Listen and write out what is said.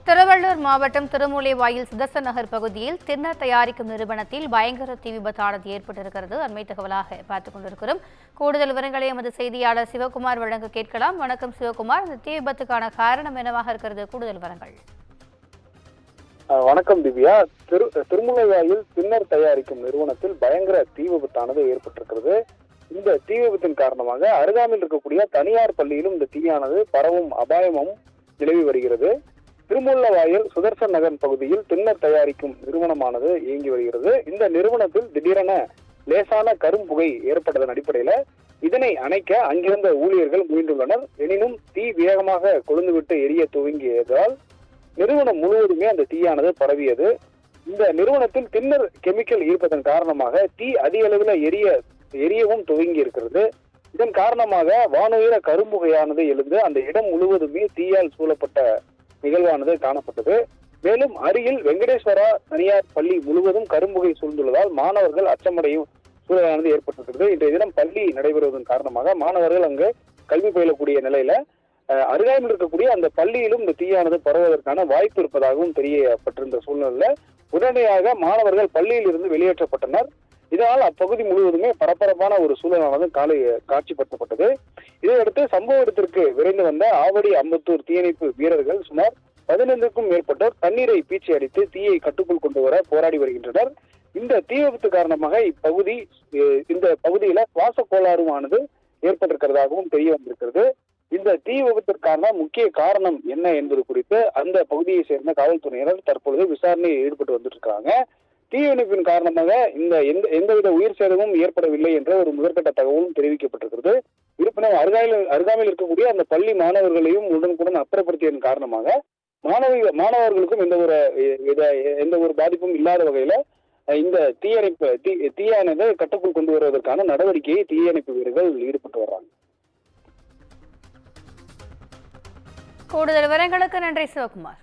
திருவள்ளூர் மாவட்டம் திருமூலைவாயில் சுதர்சன் நகர் பகுதியில் தின்னர் தயாரிக்கும் நிறுவனத்தில் பயங்கர தீ விபத்தானது ஏற்பட்டிருக்கிறது. அண்மை தகவலாக பார்த்துக் கொண்டிருக்கிறோம். கூடுதல் விவரங்களை எமது செய்தியாளர் சிவகுமார் வழங்க கேட்கலாம். வணக்கம் சிவகுமார், இந்த தீ விபத்துக்கான காரணம் என்னவாக இருக்கிறது? கூடுதல் விவரங்கள். வணக்கம் திவ்யா. திருமூலைவாயில் தின்னர் தயாரிக்கும் நிறுவனத்தில் பயங்கர தீ விபத்தானது ஏற்பட்டிருக்கிறது. இந்த தீ விபத்தின் காரணமாக அருகாமையில் இருக்கக்கூடிய தனியார் பள்ளியிலும் இந்த தீயானது பரவும் அபாயமும் நிலவி வருகிறது. திருமூலவாயில் சுதர்சன் நகர் பகுதியில் தின்னர் தயாரிக்கும் நிறுவனமானது இயங்கி வருகிறது. இந்த நிறுவனத்தில் திடீரென லேசான கரும்புகை ஏற்பட்டதன் அடிப்படையில இதனை அணைக்க அங்கிருந்த ஊழியர்கள் முயன்றுள்ளனர். எனினும் தீ வேகமாக கொழுந்துவிட்டு எரிய துவங்கியதால் நிறுவனம் முழுவதுமே அந்த தீயானது பரவியது. இந்த நிறுவனத்தில் தின்னர் கெமிக்கல் இருப்பதன் காரணமாக தீ அதிக அளவில் எரியவும் துவங்கி இருக்கிறது. இதன் காரணமாக வானுயர கரும்புகையானது எழுந்து அந்த இடம் முழுவதுமே தீயால் சூழப்பட்ட நிகழ்வானது காணப்பட்டது. மேலும் அருகில் வெங்கடேஸ்வரா தனியார் பள்ளி முழுவதும் கரும்புகை சூழ்ந்துள்ளதால் மாணவர்கள் அச்சமடையும் சூழலானது ஏற்பட்டிருக்கிறது. இன்றைய தினம் பள்ளி நடைபெறுவதன் காரணமாக மாணவர்கள் அங்கு கல்வி பயிலக்கூடிய நிலையில அருகாமையில் இருக்கக்கூடிய அந்த பள்ளியிலும் இந்த தீயானது பரவுவதற்கான வாய்ப்பு இருப்பதாகவும் தெரியப்பட்டிருந்த சூழ்நிலையில உடனடியாக மாணவர்கள் பள்ளியில் இருந்து வெளியேற்றப்பட்டனர். இதனால் அப்பகுதி முழுவதுமே பரபரப்பான ஒரு சூழலானது காட்சிப்படுத்தப்பட்டது. இதையடுத்து சம்பவ இடத்திற்கு விரைந்து வந்த ஆவடி அம்பத்தூர் தீயணைப்பு வீரர்கள் சுமார் 15க்கும் மேற்பட்டோர் தண்ணீரை பீச்சி அடித்து தீயை கட்டுக்குள் கொண்டு வர போராடி வருகின்றனர். இந்த தீ விபத்து காரணமாக இந்த பகுதியில சுவாச கோளாறுமானது ஏற்பட்டிருக்கிறதாகவும் தெரிய வந்திருக்கிறது. இந்த தீ விபத்திற்கான முக்கிய காரணம் என்ன என்பது குறித்து அந்த பகுதியை சேர்ந்த காவல்துறையினர் தற்பொழுது விசாரணையில் ஈடுபட்டு வந்துட்டு இருக்காங்க. தீயணைப்பின் காரணமாக எந்தவித உயிர் சேதமும் ஏற்படவில்லை என்ற ஒரு முதற்கட்ட தகவலும் தெரிவிக்கப்பட்டிருக்கிறது. இருப்பினும் அருகாமையில் இருக்கக்கூடிய அந்த பள்ளி மாணவர்களையும் உடனுக்குடன் அப்புறப்படுத்தியதன் காரணமாக மாணவர்களுக்கும் எந்த ஒரு பாதிப்பும் இல்லாத வகையில இந்த தீயானதை கட்டுக்குள் கொண்டு வருவதற்கான நடவடிக்கையை தீயணைப்பு வீரர்கள் ஈடுபட்டு வர்றாங்க. கூடுதல் விவரங்களுக்கு நன்றி சிவகுமார்.